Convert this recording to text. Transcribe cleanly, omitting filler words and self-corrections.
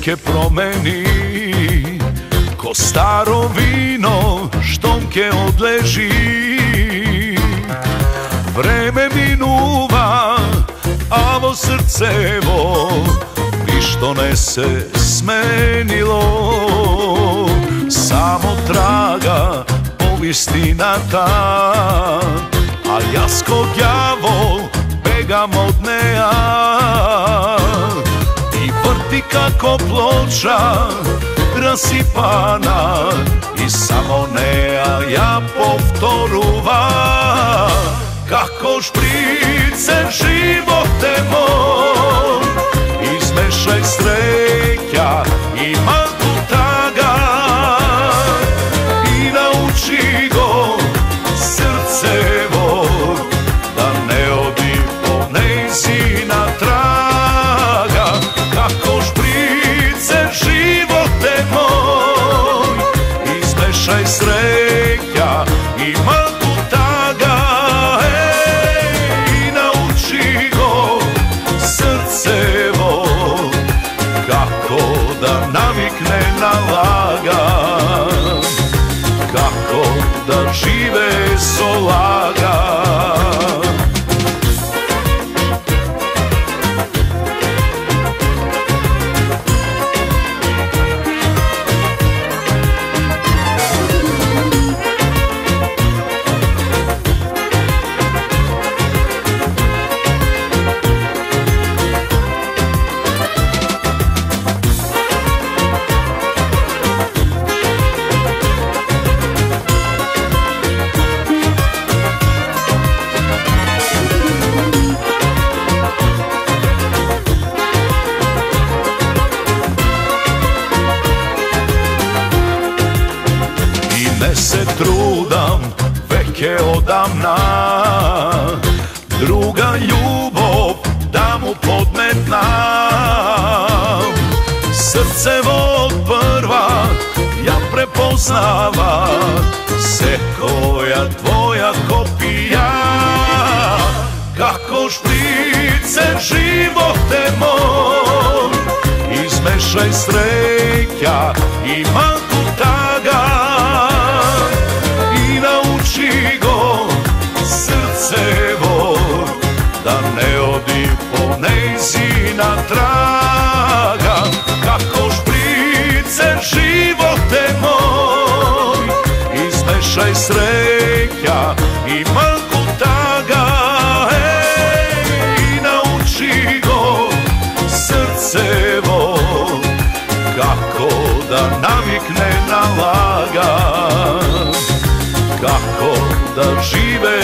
slike promeni, ko staro vino štonke odleži. Vreme minuva, a vo srcevo ništo ne se smenilo. Samo traga povistinata, a jasko djavol begam od neja. I vrti kako ploča rasipana, i samo neja ja povtoruva. Kako šprice živote moj, izmešaj sreća i malku taga, i nauči go srcevo da ne odi po nejzina traga. Kako šprice živote moj, izmešaj sreća i malku taga, i nauči go srcevo kako da navikne na lagan, kako da žive solagan. Ne se trudam veke odamna, druga ljubav da mu podmetnam. Srcevo od prva ja prepoznava se koja tvoja kopija. Kako šprice živote moj, izmešaj sreća i malku taga, i nauči go srcevo da ne odi po nejzina traga. Kako šprice živote moj, izmešaj sreća i malku taga, i nauči go srcevo kako da navikne na lagan, kako da žive